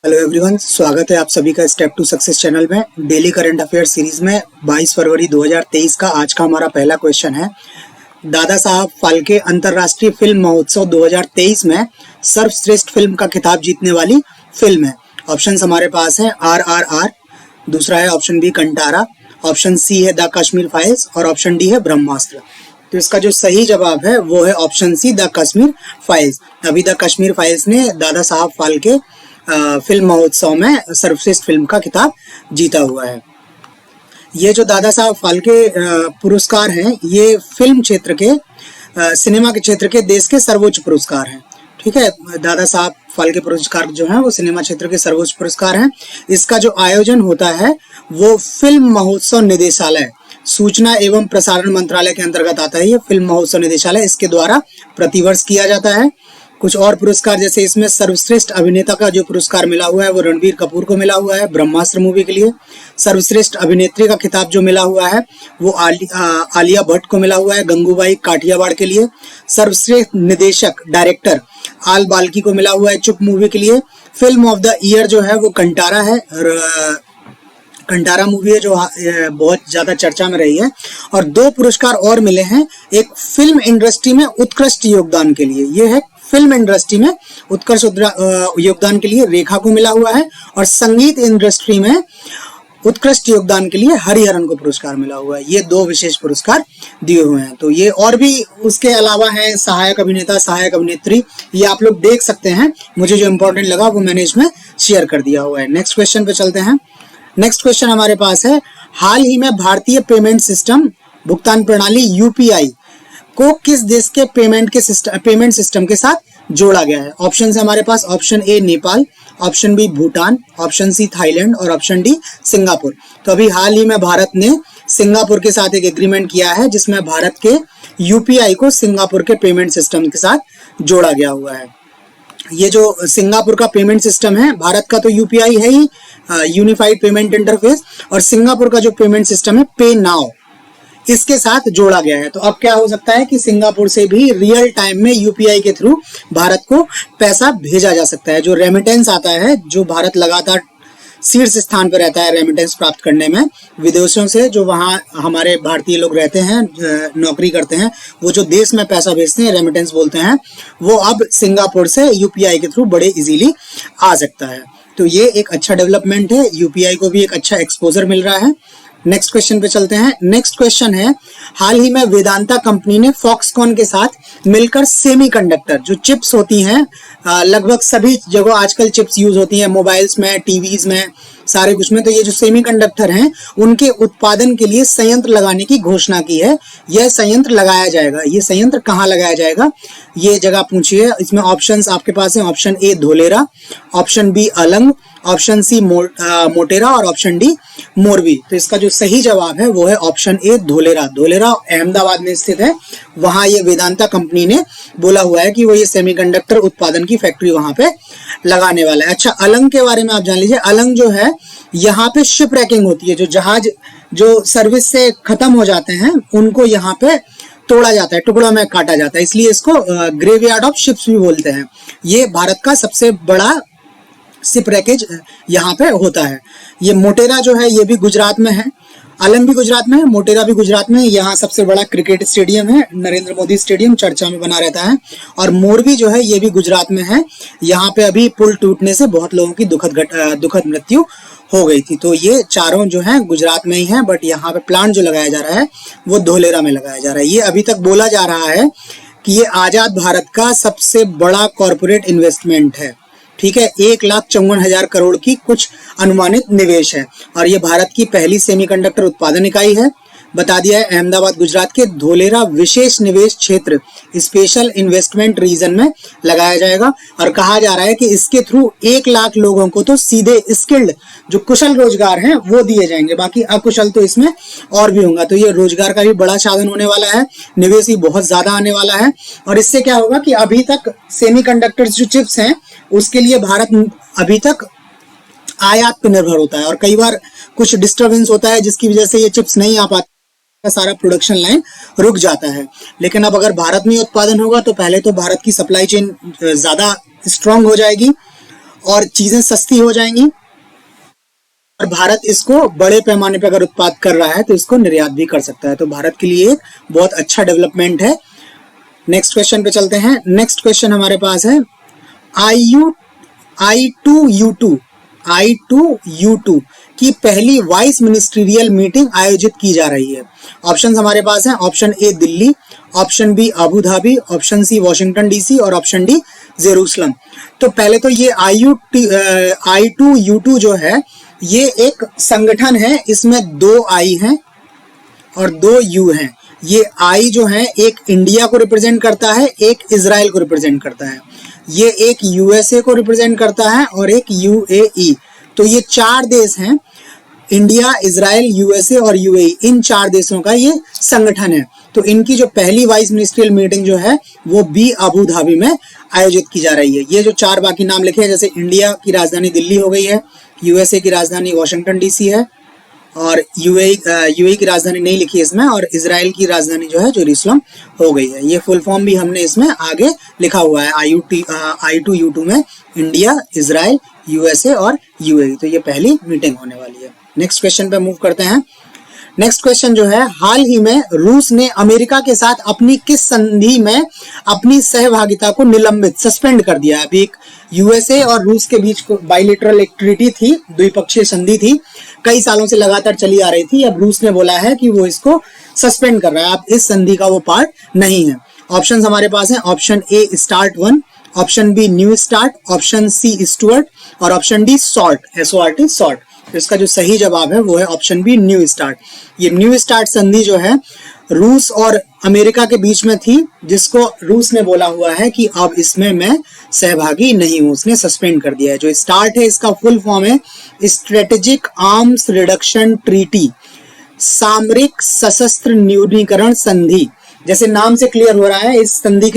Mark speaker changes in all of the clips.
Speaker 1: Hello everyone, स्वागत है आप सभी का स्टेप टू सक्सेस चैनल में। डेली करंट अफेयर सीरीज में 22 फरवरी 2023 का आज का हमारा पहला क्वेश्चन है। दादा साहब फाल्के अंतर्राष्ट्रीय फिल्म महोत्सव 2023 में सर्वश्रेष्ठ फिल्म का खिताब जीतने वाली फिल्म है। ऑप्शंस हमारे पास है RRR, दूसरा है option B Kantara, option C है द कश्मीर फाइल्स और ऑप्शन डी है ब्रह्मास्त्र। तो इसका जो सही जवाब है वो है option see the Kashmir files. अभी द कश्मीर फाइल्स ने दादा साहब फाल्के फिल्म महोत्सव में सर्वश्रेष्ठ फिल्म का खिताब जीता हुआ है। ये जो दादा साहब फाल्के पुरस्कार हैं, ये फिल्म क्षेत्र के सिनेमा के क्षेत्र के देश के सर्वोच्च पुरस्कार हैं। ठीक है, दादा साहब फाल्के पुरस्कार जो है वो सिनेमा क्षेत्र के सर्वोच्च पुरस्कार हैं। इसका जो आयोजन होता है वो फिल्म महोत्सव निदेशालय, सूचना एवं प्रसारण मंत्रालय के अंतर्गत आता है। ये फिल्म महोत्सव निदेशालय, इसके द्वारा प्रतिवर्ष किया जाता है। कुछ और पुरस्कार, जैसे इसमें सर्वश्रेष्ठ अभिनेता का जो पुरस्कार मिला हुआ है वो रणबीर कपूर को मिला हुआ है ब्रह्मास्त्र मूवी के लिए। सर्वश्रेष्ठ अभिनेत्री का खिताब जो मिला हुआ है वो आलिया भट्ट को मिला हुआ है गंगूबाई काठियावाड़ के लिए। सर्वश्रेष्ठ निदेशक डायरेक्टर आल बाल्की को मिला हुआ है चुप मूवी के लिए। फिल्म ऑफ द ईयर जो है वो कंटारा है, कंटारा मूवी है जो बहुत ज्यादा चर्चा में रही है। और दो पुरस्कार और मिले हैं, एक फिल्म इंडस्ट्री में उत्कृष्ट योगदान के लिए, ये है फिल्म इंडस्ट्री में उत्कृष्ट योगदान के लिए रेखा को मिला हुआ है, और संगीत इंडस्ट्री में उत्कृष्ट योगदान के लिए हरिहरन को पुरस्कार मिला हुआ है। ये दो विशेष पुरस्कार दिए हुए हैं। तो ये और भी उसके अलावा है सहायक अभिनेता, सहायक अभिनेत्री, ये आप लोग देख सकते हैं। मुझे जो इम्पोर्टेंट लगा वो मैंने इसमें शेयर कर दिया हुआ है। नेक्स्ट क्वेश्चन पे चलते हैं। नेक्स्ट क्वेश्चन हमारे पास है, हाल ही में भारतीय पेमेंट सिस्टम भुगतान प्रणाली UPI को किस देश के पेमेंट सिस्टम के साथ जोड़ा गया है? ऑप्शन है हमारे पास, option A Nepal, option B Bhutan, option C Thailand और ऑप्शन डी सिंगापुर। तो अभी हाल ही में भारत ने सिंगापुर के साथ एक एग्रीमेंट किया है जिसमें भारत के UPI को सिंगापुर के पेमेंट सिस्टम के साथ जोड़ा गया हुआ है। ये जो सिंगापुर का पेमेंट सिस्टम है, भारत का तो UPI है ही, यूनिफाइड पेमेंट इंटरफेस, और सिंगापुर का जो पेमेंट सिस्टम है पे नाउ, इसके साथ जोड़ा गया है। तो अब क्या हो सकता है कि सिंगापुर से भी रियल टाइम में UPI के थ्रू भारत को पैसा भेजा जा सकता है। जो रेमिटेंस आता है, जो भारत लगातार शीर्ष स्थान पर रहता है रेमिटेंस प्राप्त करने में विदेशों से, जो वहाँ हमारे भारतीय लोग रहते हैं, नौकरी करते हैं, वो जो देश में पैसा भेजते हैं रेमिटेंस बोलते हैं, वो अब सिंगापुर से UPI के थ्रू बड़े इजीली आ सकता है। तो ये एक अच्छा डेवलपमेंट है, UPI को भी एक अच्छा एक्सपोजर मिल रहा है। नेक्स्ट क्वेश्चन पे चलते हैं। नेक्स्ट क्वेश्चन है, हाल ही में वेदांता कंपनी ने फॉक्सकॉन के साथ मिलकर सेमीकंडक्टर जो चिप्स होती हैं, लगभग सभी जगह आजकल चिप्स यूज होती हैं, मोबाइल्स में, टीवीज में, सारे कुछ में। तो ये जो सेमीकंडक्टर हैं उनके उत्पादन के लिए संयंत्र लगाने की घोषणा की है। यह संयंत्र लगाया जाएगा, ये संयंत्र कहाँ लगाया जाएगा ये जगह पूछिए। इसमें ऑप्शंस आपके पास है, option A Dholera, option B Alang, option C Motera और ऑप्शन डी मोरबी। तो इसका जो सही जवाब है वो है ऑप्शन ए धोलेरा। धोलेरा अहमदाबाद में स्थित है, वहां ये वेदांता कंपनी ने बोला हुआ है कि वो ये सेमीकंडक्टर उत्पादन की फैक्ट्री वहां पे लगाने वाला है। अच्छा, अलंग के बारे में आप जान लीजिए। अलंग जो है, यहाँ पे शिप रैकिंग होती है, जो जहाज जो सर्विस से खत्म हो जाते हैं उनको यहाँ पे तोड़ा जाता है, टुकड़ों में काटा जाता है, इसलिए इसको ग्रेवयार्ड ऑफ शिप्स भी बोलते हैं। ये भारत का सबसे बड़ा शिप रैकेज यहाँ पे होता है। ये मोटेरा जो है ये भी गुजरात में है, अलंग भी गुजरात में है, मोटेरा भी गुजरात में है। यहाँ सबसे बड़ा क्रिकेट स्टेडियम है, नरेंद्र मोदी स्टेडियम, चर्चा में बना रहता है। और मोरबी जो है ये भी गुजरात में है, यहाँ पे अभी पुल टूटने से बहुत लोगों की दुखद मृत्यु हो गई थी। तो ये चारों जो है गुजरात में ही है, बट यहाँ पे प्लांट जो लगाया जा रहा है वो धोलेरा में लगाया जा रहा है। ये अभी तक बोला जा रहा है कि ये आजाद भारत का सबसे बड़ा कॉर्पोरेट इन्वेस्टमेंट है। ठीक है, 1,54,000 करोड़ की कुछ अनुमानित निवेश है, और ये भारत की पहली सेमीकंडक्टर उत्पादन इकाई है। बता दिया है, अहमदाबाद गुजरात के धोलेरा विशेष निवेश क्षेत्र स्पेशल इन्वेस्टमेंट रीजन में लगाया जाएगा। और कहा जा रहा है कि इसके थ्रू 1 लाख लोगों को तो सीधे स्किल्ड जो कुशल रोजगार हैं वो दिए जाएंगे, बाकी अकुशल तो इसमें और भी होगा। तो ये रोजगार का भी बड़ा साधन होने वाला है, निवेश ही बहुत ज्यादा आने वाला है। और इससे क्या होगा कि अभी तक सेमीकंडक्टर्स जो चिप्स हैं उसके लिए भारत अभी तक आयात पर निर्भर होता है, और कई बार कुछ डिस्टर्बेंस होता है जिसकी वजह से ये चिप्स नहीं आ पाते, सारा प्रोडक्शन लाइन रुक जाता है। लेकिन अब अगर भारत में उत्पादन होगा तो पहले तो भारत की सप्लाई चेन ज्यादा स्ट्रांग हो जाएगी, और चीजें सस्ती हो जाएंगी, और भारत इसको बड़े पैमाने पर अगर उत्पाद कर रहा है तो इसको निर्यात भी कर सकता है। तो भारत के लिए एक बहुत अच्छा डेवलपमेंट है। नेक्स्ट क्वेश्चन पे चलते हैं। नेक्स्ट क्वेश्चन हमारे पास है I2U2 की पहली वाइस मिनिस्ट्रियल मीटिंग आयोजित की जा रही है। ऑप्शंस हमारे पास हैं, option A Delhi, option B Abu Dhabi, option C Washington DC और ऑप्शन डी जेरूसलम। तो पहले तो ये I2U2 जो है ये एक संगठन है, इसमें 2 आई हैं और 2 यू हैं। ये आई जो है एक इंडिया को रिप्रेजेंट करता है, एक इजराइल को रिप्रेजेंट करता है, ये एक यूएसए को रिप्रेजेंट करता है और एक यूएई। तो ये 4 देश हैं, इंडिया, इजराइल, यूएसए और यूएई, इन 4 देशों का ये संगठन है। तो इनकी जो पहली वाइस मिनिस्ट्रियल मीटिंग जो है वो भी अबू धाबी में आयोजित की जा रही है। ये जो 4 बाकी नाम लिखे हैं, जैसे इंडिया की राजधानी दिल्ली हो गई है, यूएसए की राजधानी वॉशिंगटन डीसी है और यूएई की राजधानी नहीं लिखी है इसमें, और इजराइल की राजधानी जो है जेरूसलम हो गई है। ये फुल फॉर्म भी हमने इसमें आगे लिखा हुआ है I2U2 में, इंडिया, इजराइल, यूएसए और यूएई। तो ये पहली मीटिंग होने वाली है। नेक्स्ट क्वेश्चन पे मूव करते हैं। नेक्स्ट क्वेश्चन जो है, हाल ही में रूस ने अमेरिका के साथ अपनी किस संधि में अपनी सहभागिता को निलंबित, सस्पेंड कर दिया है। अभी एक यूएसए और रूस के बीच बाइलेटरल एक ट्रीटी थी, द्विपक्षीय संधि थी, कई सालों से लगातार चली आ रही थी। अब रूस ने बोला है कि वो इसको सस्पेंड कर रहा है, अब इस संधि का वो पार्ट नहीं है। ऑप्शंस हमारे पास हैं, option A start 1, option B new start, option C Stuart और option D salt, SORT salt. तो इसका जो सही जवाब है वो है ऑप्शन बी न्यू स्टार्ट। ये न्यू स्टार्ट संधि जो है रूस और अमेरिका के बीच में थी, जिसको रूस ने बोला हुआ है कि अब इसमें मैं सहभागी नहीं हूं, उसने सस्पेंड कर दिया है। जो स्टार्ट है इसका फुल फॉर्म है स्ट्रेटेजिक आर्म्स रिडक्शन ट्रीटी, सामरिक सशस्त्र न्यूनीकरण संधि। जैसे नाम से क्लियर हो रहा है, इस संधि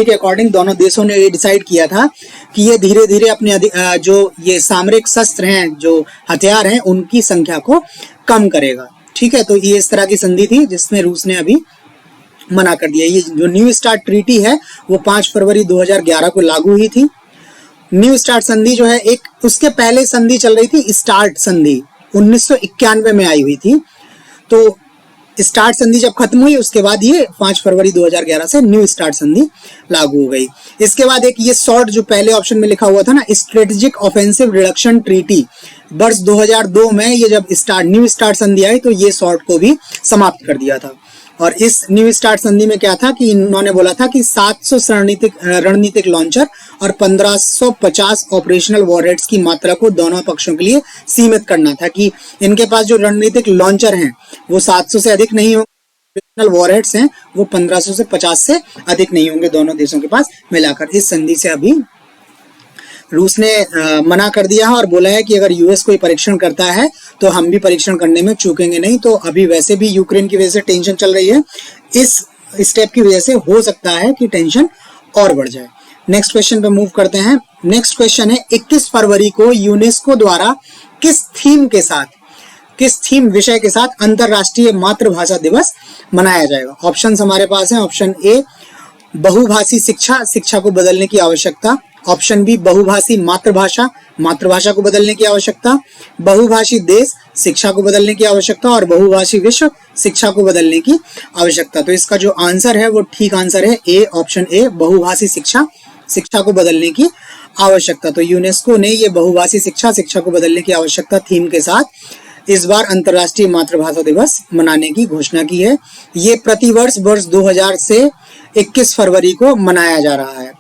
Speaker 1: के अकॉर्डिंग दोनों देशों ने ये डिसाइड किया था कि ये धीरे धीरे अपने जो ये सामरिक शस्त्र हैं, जो हथियार हैं, उनकी संख्या को कम करेगा। ठीक है, तो ये इस तरह की संधि थी जिसमें रूस ने अभी मना कर दिया। ये जो न्यू स्टार्ट ट्रीटी है वो 5 फरवरी 2011 को लागू हुई थी। न्यू स्टार्ट संधि जो है, एक उसके पहले संधि चल रही थी स्टार्ट संधि, 1991 में आई हुई थी। तो स्टार्ट संधि जब खत्म हुई उसके बाद ये 5 फरवरी 2011 से न्यू स्टार्ट संधि लागू हो गई। इसके बाद एक ये शॉर्ट जो पहले ऑप्शन में लिखा हुआ था ना, स्ट्रेटेजिक ऑफेंसिव रिडक्शन ट्रीटी, वर्ष 2002 में ये जब न्यू स्टार्ट संधि आई तो ये शॉर्ट को भी समाप्त कर दिया था। और इस न्यू स्टार्ट संधि में क्या था कि इन्होंने बोला था कि 700 रणनीतिक लॉन्चर और 1550 ऑपरेशनल वॉरहेड्स की मात्रा को दोनों पक्षों के लिए सीमित करना था, कि इनके पास जो रणनीतिक लॉन्चर हैं वो 700 से अधिक नहीं होंगे, ऑपरेशनल वॉरहेड्स हैं वो 1500 से 50 से अधिक नहीं होंगे दोनों देशों के पास मिलाकर। इस संधि से अभी रूस ने मना कर दिया है और बोला है कि अगर यूएस कोई परीक्षण करता है तो हम भी परीक्षण करने में चूकेंगे नहीं। तो अभी वैसे भी यूक्रेन की वजह से टेंशन चल रही है, इस स्टेप की वजह से हो सकता है कि टेंशन और बढ़ जाए। नेक्स्ट क्वेश्चन पे मूव करते हैं। नेक्स्ट क्वेश्चन है, 21 फरवरी को यूनेस्को द्वारा किस थीम विषय के साथ अंतरराष्ट्रीय मातृभाषा दिवस मनाया जाएगा। ऑप्शंस हमारे पास हैं, ऑप्शन ए बहुभाषी शिक्षा को बदलने की आवश्यकता, ऑप्शन बी बहुभाषी मातृभाषा को बदलने की आवश्यकता, बहुभाषी देश शिक्षा को बदलने की आवश्यकता और बहुभाषी विश्व शिक्षा को बदलने की आवश्यकता। तो इसका जो आंसर है वो ठीक आंसर है ए, ऑप्शन ए, बहुभाषी शिक्षा को बदलने की आवश्यकता। तो यूनेस्को ने ये बहुभाषी शिक्षा को बदलने की आवश्यकता थीम के साथ इस बार अंतर्राष्ट्रीय मातृभाषा दिवस मनाने की घोषणा की है। ये प्रतिवर्ष वर्ष 2000 से 21 फरवरी को मनाया जा रहा है।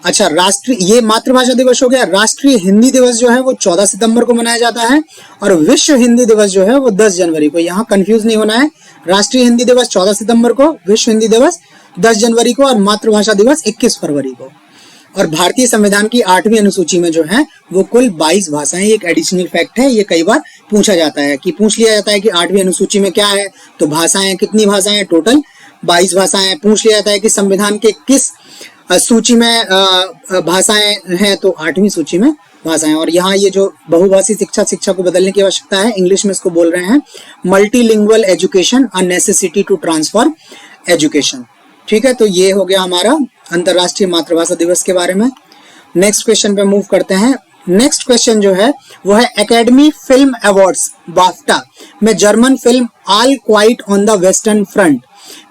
Speaker 1: अच्छा, ये मातृभाषा दिवस हो गया। राष्ट्रीय हिंदी दिवस जो है वो 14 सितंबर को मनाया जाता है और विश्व हिंदी दिवस जो है वो 10 जनवरी को। यहाँ कंफ्यूज नहीं होना है, राष्ट्रीय हिंदी दिवस 14 सितंबर को, विश्व हिंदी दिवस 10 जनवरी को और मातृभाषा दिवस 21 फरवरी को। और भारतीय संविधान की 8वीं अनुसूची में जो है वो कुल 22 भाषाएं, एक एडिशनल फैक्ट है, ये कई बार पूछ लिया जाता है कि 8वीं अनुसूची में क्या है, तो भाषाएं कितनी भाषाएं, टोटल 22 भाषाएं। पूछ लिया जाता है कि संविधान के किस सूची में भाषाएं हैं, तो 8वीं सूची में भाषाएं। और यहाँ ये जो बहुभाषी शिक्षा को बदलने की आवश्यकता है, इंग्लिश में इसको बोल रहे हैं multilingual education, a necessity to transform education. ठीक है, तो ये हो गया हमारा अंतर्राष्ट्रीय मातृभाषा दिवस के बारे में। नेक्स्ट क्वेश्चन पे मूव करते हैं। नेक्स्ट क्वेश्चन जो है वो है एकेडमी फिल्म अवार्ड्स बाफ्टा में German film all quiet on the western front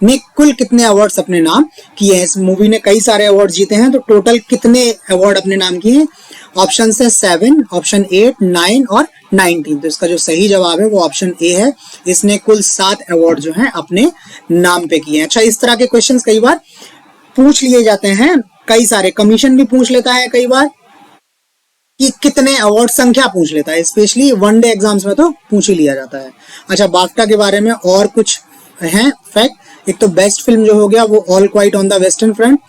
Speaker 1: ने कुल कितने अवार्ड्स अपने नाम किए हैं। इस मूवी ने कई सारे अवार्ड जीते हैं, तो टोटल कितने अवार्ड अपने नाम किए हैं। ऑप्शन है 7, ऑप्शन 8, 9 और 19। तो इसका जो सही जवाब है वो ऑप्शन ए है। इसने कुल 7 अवार्ड जो हैं अपने नाम पे किए हैं। अच्छा, इस तरह के क्वेश्चंस कई बार पूछ लिए जाते हैं, कई सारे कमीशन भी पूछ लेता है कई बार कि कितने अवार्ड संख्या पूछ लेता है, स्पेशली वनडे एग्जाम्स में तो पूछ ही लिया जाता है। अच्छा, बाफ्टा के बारे में और कुछ हैं फैक्ट। एक तो बेस्ट फिल्म जो हो गया वो all quiet on the western front.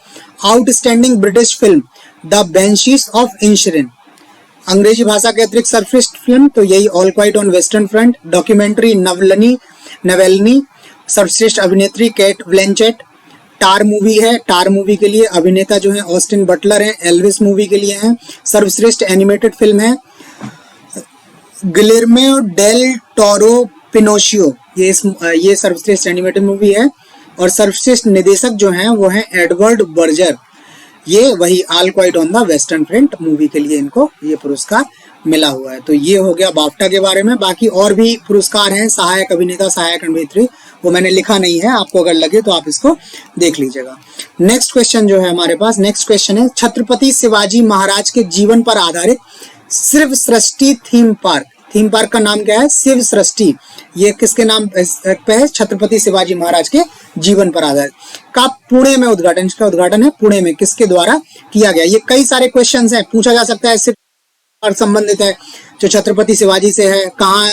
Speaker 1: Outstanding British film the Banshees of Inisherin, अंग्रेजी भाषा के अतिरिक्त सर्वश्रेष्ठ फिल्म तो यही all quiet on western front. Documentary Navalny, सर्वश्रेष्ठ अभिनेत्री केट ब्लैंचेट। टार मूवी है, टार मूवी के लिए अभिनेता जो है ऑस्टिन बटलर हैं। एल्विस मूवी के लिए हैं। सर्वश्रेष्ठ एनिमेटेड फिल्म है गिलेर्मो डेल टोरो पिनोशियो, ये सर्वश्रेष्ठ एनिमेटेड मूवी है। और सर्वश्रेष्ठ निर्देशक जो हैं वो हैं एडवर्ड बर्जर, ये वही all quiet on the western front movie के लिए इनको ये पुरस्कार मिला हुआ है। तो ये हो गया बाफ्टा के बारे में। बाकी और भी पुरस्कार हैं, सहायक अभिनेता, सहायक अभिनेत्री, वो मैंने लिखा नहीं है, आपको अगर लगे तो आप इसको देख लीजिएगा। नेक्स्ट क्वेश्चन जो है हमारे पास, नेक्स्ट क्वेश्चन है छत्रपति शिवाजी महाराज के जीवन पर आधारित शिव सृष्टि थीम पार्क। थीम पार्क का नाम क्या है? शिव सृष्टि। ये किसके नाम पे है? छत्रपति शिवाजी महाराज के जीवन पर आधारित। का पुणे में उद्घाटन, इसका उद्घाटन है पुणे में, किसके द्वारा किया गया? ये कई सारे क्वेश्चंस हैं, पूछा जा सकता है, इससे संबंधित है जो छत्रपति शिवाजी से है, कहाँ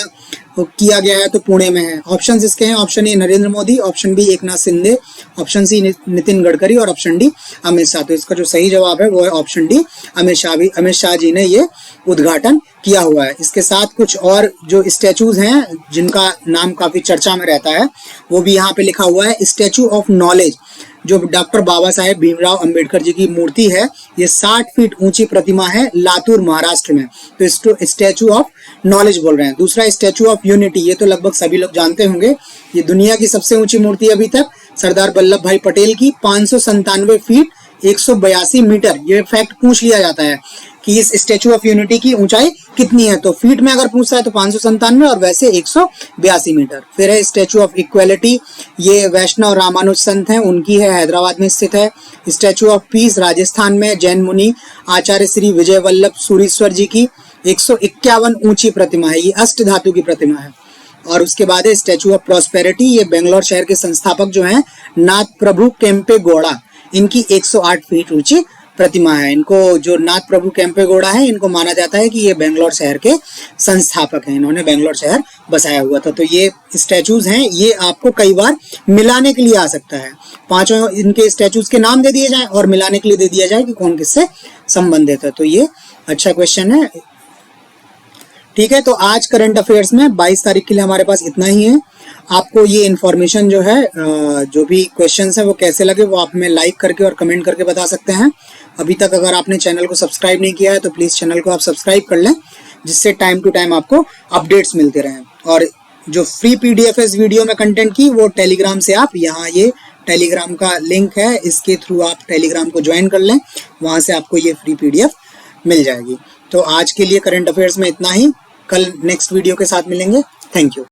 Speaker 1: किया गया है, तो पुणे में है। ऑप्शन इसके हैं, option A Narendra Modi, option B Eknath Shinde, option C Nitin Gadkari और ऑप्शन डी अमित शाह। तो इसका जो सही जवाब है वो है ऑप्शन डी अमित शाह जी ने ये उद्घाटन किया हुआ है। इसके साथ कुछ और जो स्टैचूज हैं जिनका नाम काफी चर्चा में रहता है वो भी यहाँ पे लिखा हुआ है। स्टैचू ऑफ नॉलेज जो डॉक्टर बाबा साहेब भीमराव अंबेडकर जी की मूर्ति है, ये 60 फीट ऊंची प्रतिमा है लातूर महाराष्ट्र में, तो इसको स्टैचू ऑफ नॉलेज बोल रहे हैं। दूसरा स्टैचू ऑफ यूनिटी, ये तो लगभग सभी लोग जानते होंगे, ये दुनिया की सबसे ऊंची मूर्ति अभी तक सरदार वल्लभ भाई पटेल की 597 फीट 182 मीटर। ये फैक्ट पूछ लिया जाता है कि इस स्टैचू ऑफ यूनिटी की ऊंचाई कितनी है, तो फीट में अगर पूछता है तो 597 और वैसे 182 मीटर। फिर है स्टैचू ऑफ इक्वेलिटी, ये वैष्णव रामानुज संत हैं, उनकी है, हैदराबाद में स्थित है। स्टैचू ऑफ पीस राजस्थान में जैन मुनि आचार्य श्री विजय वल्लभ सूरीश्वर जी की 151 ऊंची प्रतिमा है, ये अष्ट धातु की प्रतिमा है। और उसके बाद है स्टैचू ऑफ प्रॉस्पेरिटी, ये बेंगलोर शहर के संस्थापक जो हैं नाथ प्रभु केम्पे गौड़ा, इनकी 108 फीट ऊंची प्रतिमा है। इनको जो नाथ प्रभु केम्पे गौड़ा है, इनको माना जाता है कि ये बेंगलोर शहर के संस्थापक हैं, इन्होंने बेंगलोर शहर बसाया हुआ था। तो ये स्टैचूज हैं, ये आपको कई बार मिलाने के लिए आ सकता है, पांचों इनके स्टैचूज के नाम दे दिए जाए और मिलाने के लिए दे दिया जाए कि कौन किससे संबंधित है। तो ये अच्छा क्वेश्चन है। ठीक है, तो आज करंट अफेयर्स में 22 तारीख के लिए हमारे पास इतना ही है। आपको ये इन्फॉर्मेशन जो है, जो भी क्वेश्चंस हैं वो कैसे लगे वो आप हमें लाइक करके और कमेंट करके बता सकते हैं। अभी तक अगर आपने चैनल को सब्सक्राइब नहीं किया है तो प्लीज़ चैनल को आप सब्सक्राइब कर लें, जिससे टाइम टू टाइम आपको अपडेट्स मिलते रहें। और जो फ्री पीडीएफ है इस वीडियो में कंटेंट की, वो टेलीग्राम से आप, यहाँ ये टेलीग्राम का लिंक है, इसके थ्रू आप टेलीग्राम को ज्वाइन कर लें, वहाँ से आपको ये फ्री पीडीएफ मिल जाएगी। तो आज के लिए करंट अफेयर्स में इतना ही, कल नेक्स्ट वीडियो के साथ मिलेंगे। Thank you.